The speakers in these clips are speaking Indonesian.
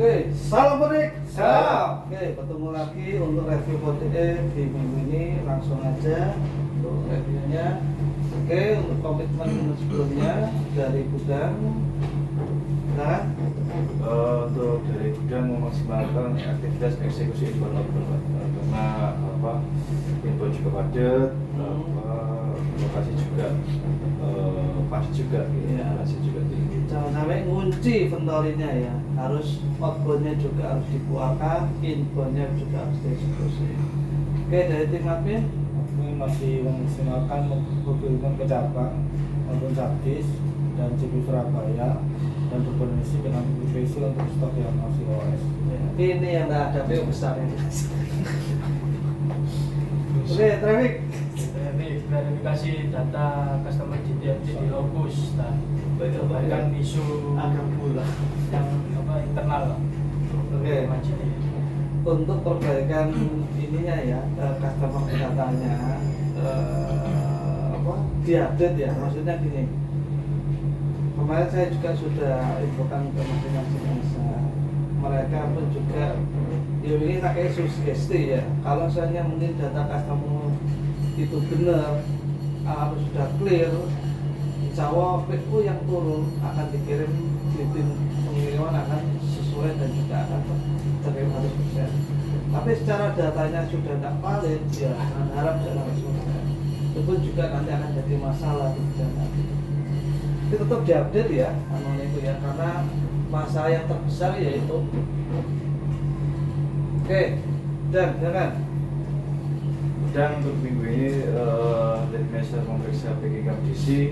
Oke, salam Bodik. Salam. Oke, ketemu lagi untuk review Bodik di minggu ini. Langsung aja untuk reviewnya. Oke, untuk komitmen sebelumnya dari Gudang. Nah, Untuk dari Gudang memaksimalkan aktivitas eksekusi inbound outbound, Pak. Karena inbound juga padat, lokasi juga padat juga, Iya. lokasi juga tinggi. jangan sampai ngunci ventolinnya ya. Harus outboundnya juga harus dikeluarkan, inboundnya juga harus dieksekusi. Oke, dari tim admin. Kami masih memaksimalkan pengiriman ke cabang maupun Sabdis dan CP Surabaya dan berkoordinasi dengan PPC untuk stok yang masih OS. Ya, ini yang nggak ada PO besar ini. Oke, traffic. Verifikasi data customer GTM di Logus dan perbaikan isu Agak pula. yang internal. Oke. Majid. Untuk perbaikan ininya ya, customer datanya diupdate ya. Maksudnya gini, kemarin saya juga sudah infokan ke masing-masing masa. Mereka pun juga ya ini pakai sugesti ya. Kalau misalnya mungkin data customer itu benar, harus sudah clear, insya Allah PO yang turun akan dikirim di tim pengiriman akan sesuai dan juga akan terima 100%. Tapi secara datanya sudah tidak valid, ya harap jangan 100%. Itu pun juga nanti akan jadi masalah di jalan. Itu tetap diupdate ya, itu ya, karena masa yang terbesar yaitu. Oke, dan ya kan. Dan untuk minggu ini lead measure memeriksa packing kondisi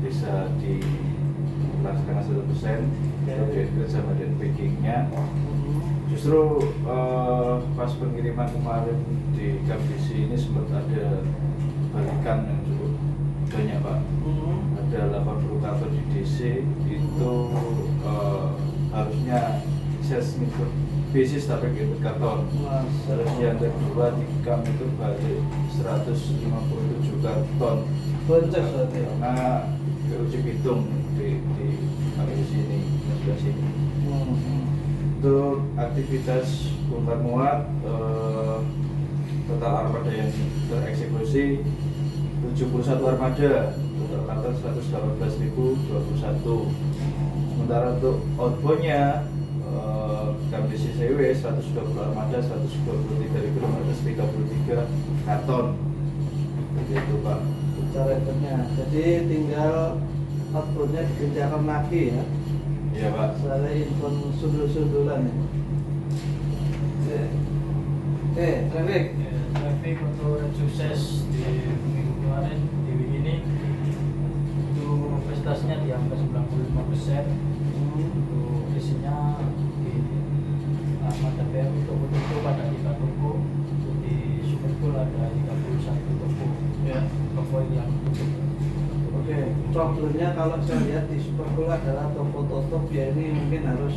bisa dilaksanakan 100% terkait kerjasama dan packingnya. Justru pas pengiriman kemarin di kondisi ini sempat ada balikan yang cukup banyak, Pak. Ada 80 karton di DC itu harusnya sales minggu basis tapi ikut karton. Terus yang kedua di KAM itu balik 157 karton. Boncos berarti. Karena uji hitung di sini, di sebelah sini. Untuk aktivitas bongkar muat, total armada yang tereksekusi 71 armada, total karton 118.021. Sementara untuk outboundnya kondisi CW 120 armada, 123.533 karton. Begitu, Pak. Cara itunya. Jadi tinggal outputnya dikerjakan lagi ya. Iya, Pak. Soalnya info sundul-sundulan ya. Oke, traffic. Traffic untuk sukses di minggu kemarin di week ini itu kapasitasnya di angka 95%. Untuk isinya di Ahmad BM toko pada 3 toko, untuk di Superpool ada 31 toko. Ya. Toko yang Oke, problemnya kalau saya lihat di Superpool adalah toko tutup ya, ini mungkin harus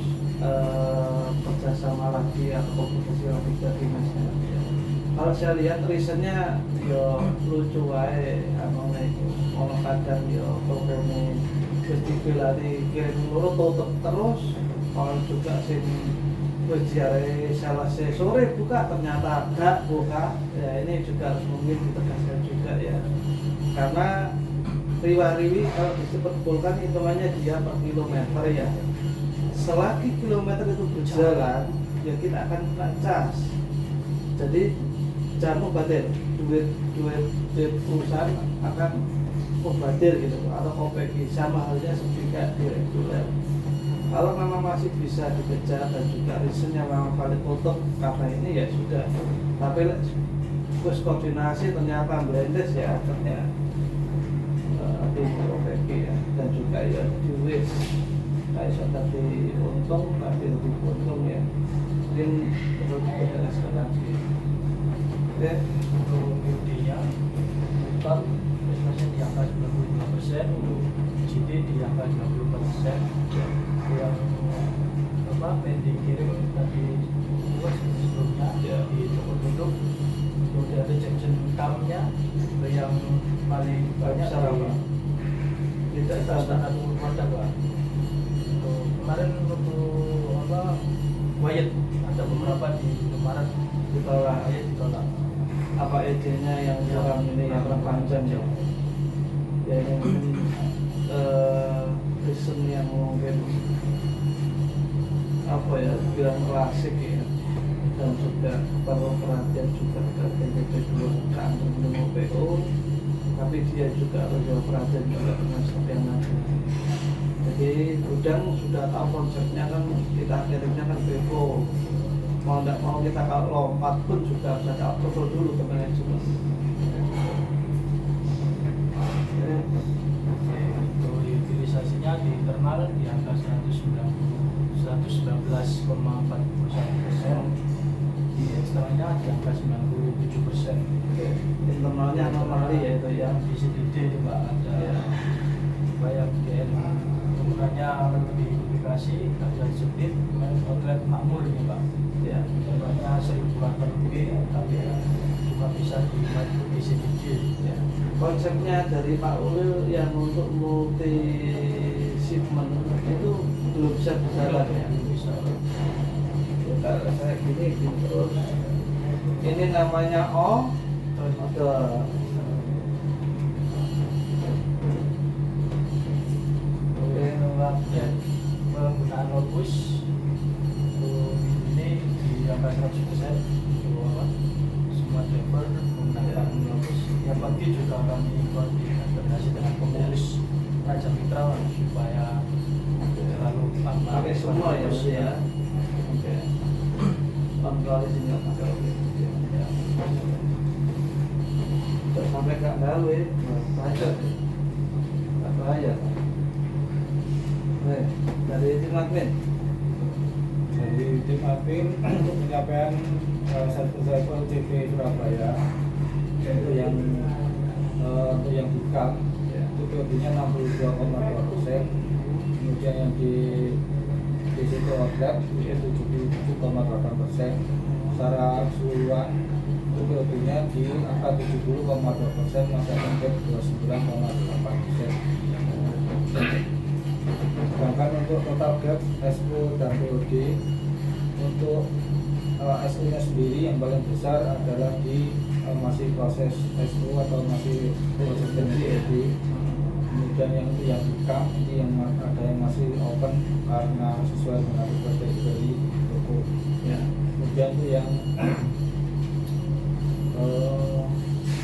kerjasama lagi atau kompetisi lagi dari masyarakat. Kalau saya lihat reasonnya yo lucu wae, itu ono kadang yo toko ini festival kirim loro tutup terus, kalau juga sing wis jare Selasa sore buka ternyata enggak buka. Ya ini juga harus mungkin ditegaskan juga ya. Karena riwa-riwi kalau disebutkan hitungannya dia per kilometer ya. Selagi kilometer itu berjalan, ya kita akan kena cas. Jadi jangan mubadir, duit perusahaan akan mubadir gitu, atau OPG sama halnya seperti di reguler. Kalau memang masih bisa dikejar dan juga reasonnya memang valid tutup karena ini ya sudah. Tapi terus koordinasi ternyata blended ya akhirnya di OPG ya, dan juga ya di WIS kayak tadi untung tapi lebih untung ya, mungkin perlu dijelaskan lagi. Oke, untuk UD-nya total prestasi di angka 95%, untuk GD di angka 90%. Yang pending kirim tadi sebelumnya di toko tutup, kemudian rejection count-nya yang paling banyak tidak di standar standar umur Pak. Kemarin untuk di Maret ditolak. ditolak. Apa EJ-nya yang kurang ini yang kurang panjang ya? Ya ini mungkin reason yang mungkin apa ya bilang klasik ya, dan juga perlu perhatian juga ke TP2 kantor belum PO, tapi dia juga harus jauh perhatian juga dengan stok yang ada. Jadi gudang sudah tahu konsepnya kan, kita kirimnya kan PO, mau tidak mau kita kalau lompat pun juga harus ada approval dulu ke manajemen. Untuk utilisasinya di internal di angka 119,41%, di eksternalnya di angka 97%. Internalnya anomali ya itu ya. Di CDD itu Mbak ada Ya. bayar BN kemudiannya di publikasi ada subdit outlet makmur ini Pak. Ya. Jumlahnya 1.000 lebih, tapi cuma bisa di CDD. Ya. Konsepnya dari Pak Ulil yang untuk multi shipment itu belum bisa berjalan ya. Bisa. Ya, kalau saya gini terus ini namanya O ada Kemudian penggunaan Opus untuk ini di angka 100%. Semua driver menggunakan Opus. Yang pagi juga kami koordinasi dengan pengurus Raja Mitra supaya terlalu pakai semua ya Mas, ya. Oke. Kontrol di sini pakai oke. Ya. Terus sampai nggak gawe, bahaya. Nggak bahaya. Dari tim admin. Dari tim admin untuk pencapaian satu level CP Surabaya itu yang untuk yang buka itu POD-nya 62,2%, kemudian yang di situ outlet itu 77,8%. Secara keseluruhan itu POD-nya di angka 70,2%, masa target 29,8%. Sedangkan untuk total gap SO dan POD, untuk SO nya sendiri yang paling besar adalah di masih proses SO atau masih proses POD. Kemudian yang itu yang buka, ini yang ada yang masih open karena sesuai dengan request dari toko. Ya. Kemudian itu yang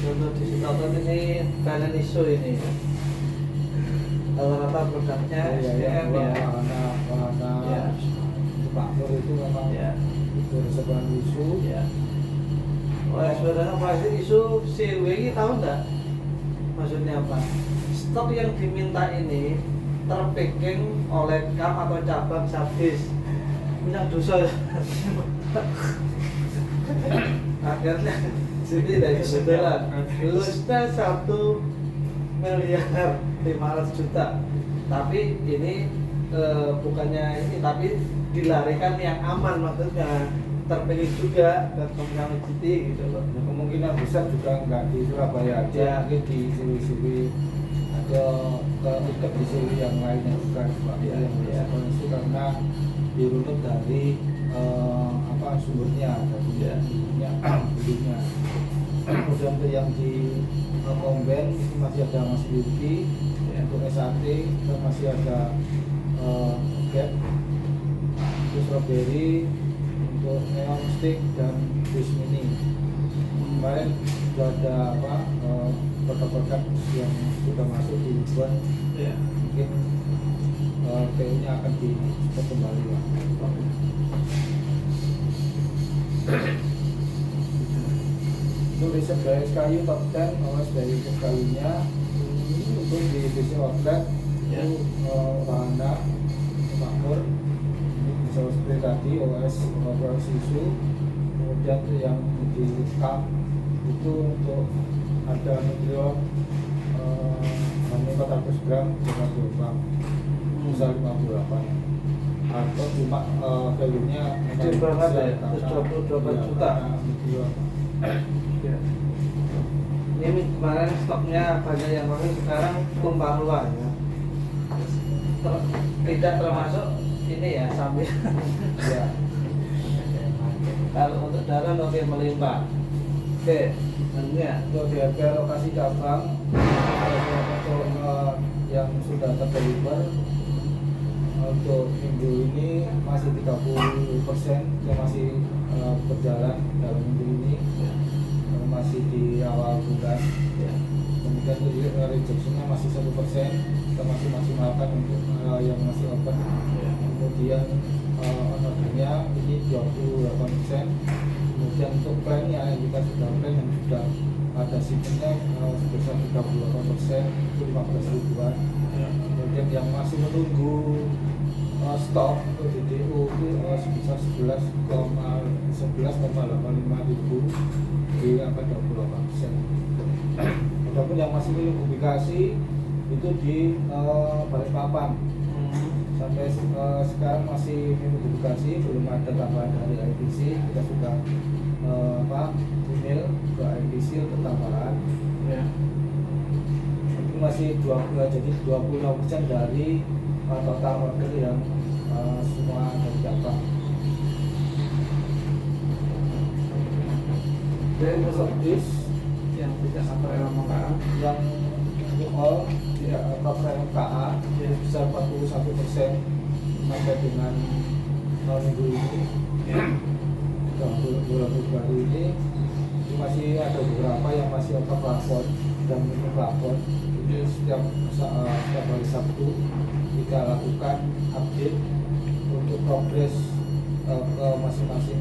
Untuk di Sitoton ini kalian isu ini. Rata-rata produknya SDM ya. wahana Ya. Pak Nur itu memang Ya. itu resepan isu. Ya. Oh, sebenarnya apa sih isu CW ini tahu nggak? Maksudnya apa? Stok yang diminta ini terpacking oleh KAM atau cabang Sabdis. Punya dosa. Akhirnya jadi dari sebelah lulusnya 1.500.000.000, tapi ini bukannya ini, tapi dilarikan yang aman, maksudnya terpilih juga ke Kementerian GT gitu loh. Ya, kemungkinan besar juga nggak di Surabaya aja, Ya. mungkin di siri-siri ada ikat di siri yang lainnya juga Pak. Ya, Yang ya. itu karena dirunut dari sumbernya, dari Ya. sumbernya belinya. Kemudian untuk yang di Komben itu masih ada Yuki, Ya. untuk SAT itu masih ada Gap, untuk Strawberry, untuk Neon Stick dan Fish Mini. Kemarin sudah ada produk-produk yang sudah masuk di Ribuan, Ya. mungkin PO-nya akan di-stop kembali Pak. Untuk riset dari kayu top 10, awas dari kayunya untuk di BC Outlet Ya. itu wahana makmur, bisa seperti tadi OS operasi isu. Kemudian itu yang di CAM itu untuk ada nutrient 400 gram dengan gelombang misal 58 atau cuma value-nya Kecil banget ya, 128 juta. Ya. Ini kemarin stoknya banyak yang pakai, sekarang tumpah ruah ya. Tidak termasuk ini ya, sambil ya. Kalau untuk dalam oke melimpah. Oke, ya. Untuk DRP alokasi cabang untuk yang sudah terdeliver untuk minggu ini masih 30% yang masih berjalan dalam minggu ini, masih di awal bulan. Kemudian untuk rejeksinya masih 1%, kita masih maksimalkan untuk yang masih open. Kemudian ordernya ini 28%. Kemudian untuk plannya kita sudah plan yang sudah ada shipmentnya sebesar 38%, itu 15 ribuan. Kemudian yang masih menunggu stok untuk DDO itu sebesar 11,85 ribu di angka 28%. Adapun yang masih milik publikasi itu di Balikpapan. Sampai sekarang masih milik publikasi, belum ada tambahan dari IDC. Kita sudah email ke IDC untuk tambahan. Itu masih 25% dari total order yang semua dari cabang. Dari Untuk disk yang tidak sampai MKA, yang all tidak cover MKA bisa 41% sampai dengan minggu ini. Bulan Februari ini masih ada beberapa yang masih over plafon dan minum plafon. Jadi setiap hari Sabtu kita lakukan update untuk progres ke masing-masing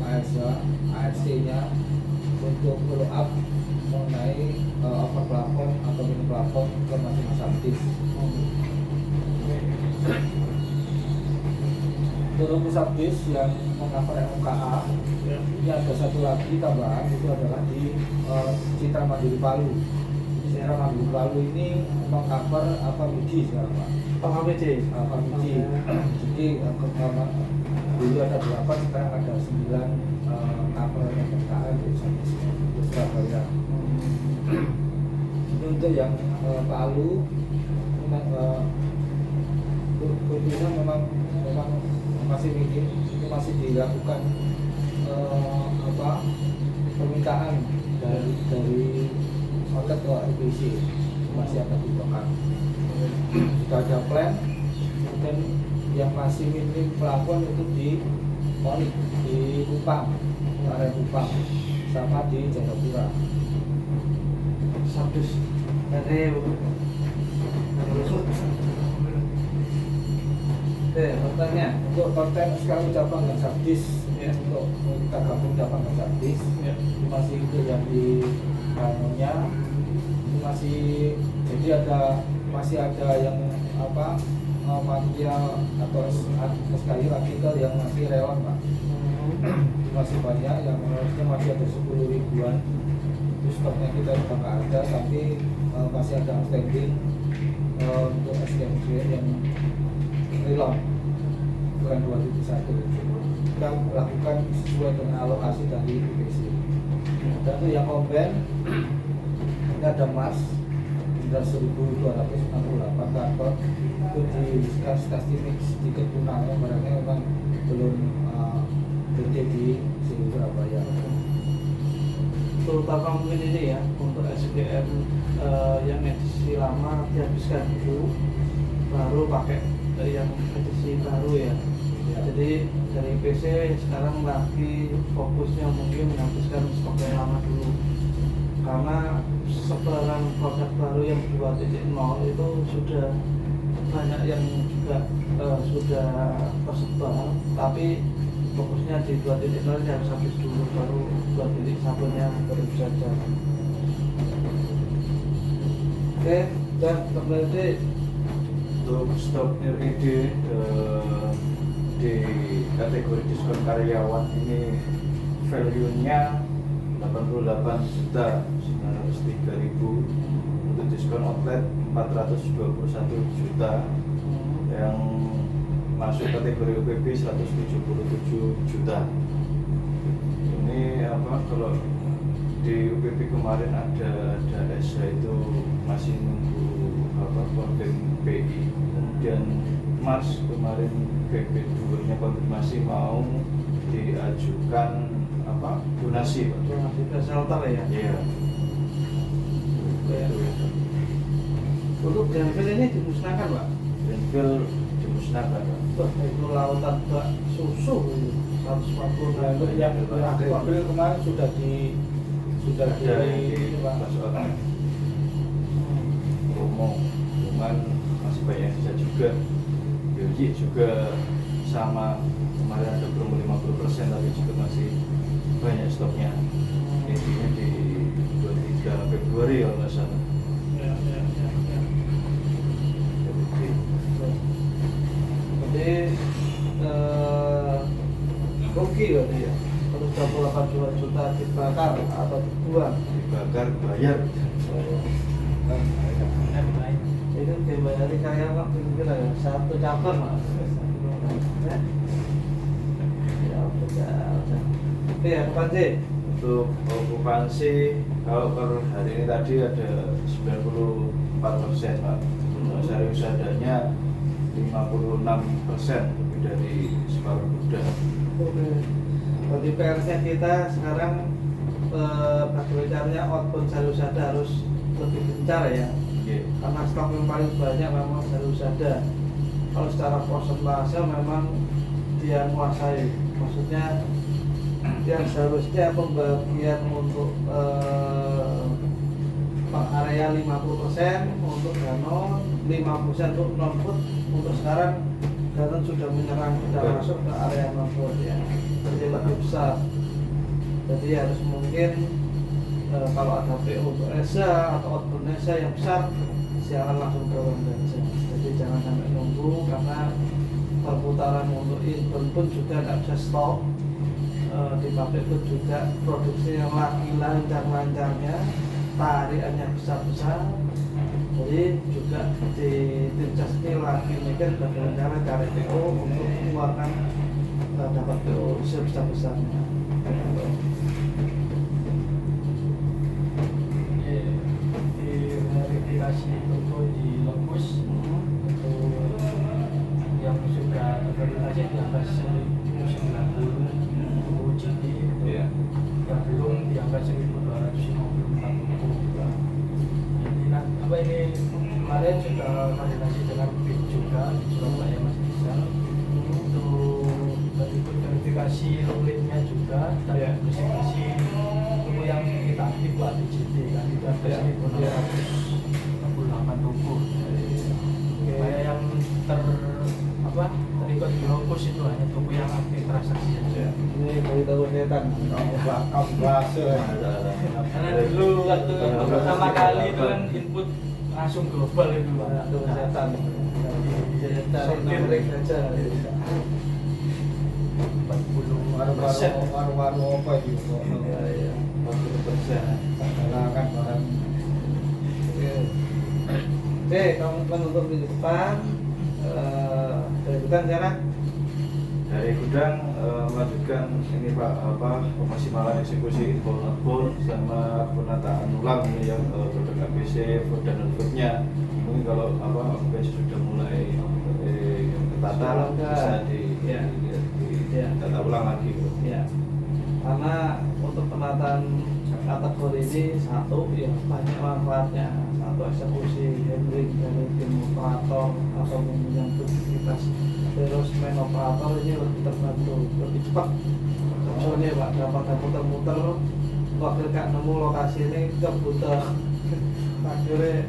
ARC-nya untuk follow up mengenai over plafon atau minum plafon ke masing-masing artis. Untuk pusat bis yang mengcover MKA, ini ada satu lagi tambahan, itu adalah di Citra Mandiri Palu. Citra Mandiri Palu ini mengcover apa biji sekarang Pak? PKBC. Biji. Jadi dulu ada 8, sekarang ada 9 cover MKA di Surabaya. Untuk yang Palu, khususnya memang masih minim, itu masih dilakukan permintaan dari outlet ke LPC, masih ada butuhkan. Sudah ada plan, dan yang masih minim plafon itu di Monik, di Kupang, area Kupang, sama di Jayapura. Sabtus dari pertanyaan Untuk konten sekarang cabang dan sabdis untuk kita gabung cabang dan sabdis itu masih itu yang di nya itu masih, jadi masih ada yang material atau SKY artikel yang masih relevan Pak. Itu masih banyak, yang harusnya masih ada 10 ribuan. Itu stoknya kita sudah nggak ada, tapi masih ada outstanding untuk SKMJ yang relon bulan 2001. Kita lakukan sesuai dengan alokasi dari IPC. Dan itu yang komplain, ini ada emas sekitar 1.268 karton, itu di stasiun mix di Ketunang, barangnya memang belum berhenti di Surabaya. Terutama mungkin ini ya untuk SGM yang edisi lama dihabiskan dulu, baru pakai yang edisi baru ya. Jadi dari PC sekarang lagi fokusnya mungkin menghabiskan stok yang lama dulu, karena sebaran produk baru yang 2.0 itu sudah banyak yang juga sudah tersebar, tapi fokusnya di 2.0 nya harus habis dulu, baru 2.1-nya baru saja. Oke, dan kembali Untuk stok LED di kategori diskon karyawan ini value-nya 88.903.000, untuk diskon outlet 421 juta, yang masuk kategori UPB 177 juta. Ini kalau di UPB kemarin ada SH itu masih nunggu konfirm PI, kemudian Mars kemarin BP2 nya konfirmasi mau diajukan donasi Pak. donasi ke shelter ya. Iya. Ya. Untuk Denville ini dimusnahkan Pak. Greenfield dimusnahkan Pak. Wah, itu lautan bak susu itu 140 Lalu yang Greenfield kemarin sudah Ada di di masukkan promo, cuman masih banyak yang sisa juga. Belgi juga sama, kemarin ada promo 50% tapi juga masih banyak stoknya. Intinya di 23 Februari kalau nggak salah. Ya. Jadi rugi berarti ya. Terus 28 juta dibakar atau dibuang. Dibakar, bayar. Itu dibayari kayak apa kira ya, satu cabang Mas. Ya udah. Oke ya, Panji. Untuk okupansi kalau per hari ini tadi ada 94% Pak. Sehari usadanya 56%, lebih dari separuh udah. Oke. Jadi PR-nya kita sekarang bagaimana outbound Sarusada harus lebih gencar ya. Iya. Karena stok yang paling banyak memang Sarusada. Kalau secara persentase memang dia menguasai. Maksudnya yang seharusnya pembagian untuk area 50% untuk Danon, 5% untuk non-food. Untuk sekarang Danon sudah menyerang, sudah masuk ke area non-food ya. Jadi lebih besar. Jadi harus mungkin kalau ada PO untuk ESA atau outbound ESA yang besar, silakan langsung dorong saja. Jadi jangan sampai nunggu karena perputaran untuk inbound pun juga tidak bisa stop. Di pabrik pun juga produksi yang lagi lancar-lancarnya, tariannya besar-besar. Jadi juga di tim jas ini lagi mikir bagaimana cari PO untuk mengeluarkan dapat PO sebesar-besarnya. Di verifikasi toko di Lokus untuk yang sudah terverifikasi di angka 1.090 UCD, Iya. yang belum di angka 1.254 toko. Ini kemarin sudah koordinasi dengan BIN juga di Surabaya Mas Rizal untuk verifikasi rolingnya juga dan Iya. bersih-bersih toko yang kita aktif Pak di JT kan itu ada Iya. 1.668 toko. Supaya yang terikut di Lokus itu hanya toko yang aktif transaksi saja. Ini beritahu setan. kamu berhasil. Karena dulu waktu pertama kali itu kan input langsung global itu Pak. Itu setan. Jadi cari nomor saja. 40%. Waru-waru apa itu kok? Iya. 40%. Silakan barang. Oke, teman-teman untuk minggu depan dari bukan sekarang Dari gudang melanjutkan ini Pak pemaksimalan eksekusi inbound sama penataan ulang ini yang produk ABC food dan non-foodnya. Mungkin kalau okupansi sudah mulai ketata bisa ditata ulang lagi. ya. Karena untuk penataan kategori ini satu ya banyak manfaatnya. Satu eksekusi handling dari tim operator atau yang produktivitas. Terus main operator ini lebih terbantu, lebih cepat. Contohnya Pak, dapat muter-muter, waktu gak nemu lokasi ini kebutuh. Akhirnya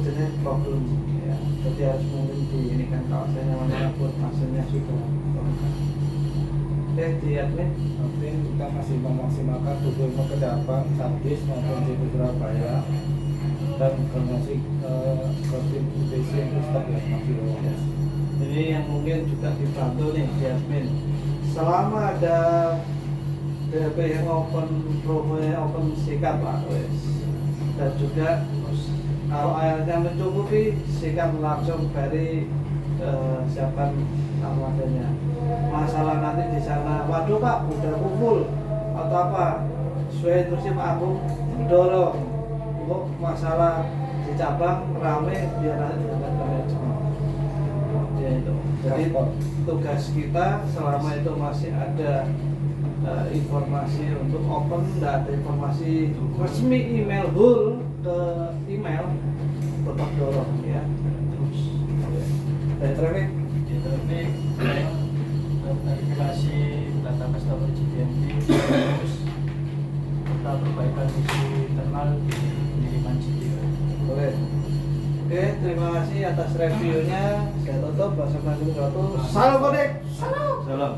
jenis problem ya. Jadi harus mungkin di ini kan kawasannya mana pun hasilnya sudah. Oke, di admin. Tapi kita masih memaksimalkan tujuan ke cabang, Sabis maupun di Surabaya dan koordinasi ke tim UTC itu stok yang masih lolos. Ini yang mungkin juga dibantu nih di admin. Selama ada DP yang open promonya open sikat lah wes. Dan juga kalau airnya mencukupi sikat langsung dari siapkan armadanya. Masalah nanti di sana, waduh Pak udah kumpul atau apa sesuai instruksi Pak Agung mendorong untuk masalah di cabang rame biar nanti diangkat manajemen. Ya itu. Jadi tugas kita selama itu masih ada informasi untuk open data informasi resmi email HUL ke email tetap dorong ya. Terus Dari traffic di traffic verifikasi data customer GPMP, terus serta perbaikan isi internal di pengiriman GPO. boleh. Oke, terima kasih atas reviewnya. Saya tutup. Wassalamualaikum warahmatullahi wabarakatuh. Salam Konek. Salam. Salam.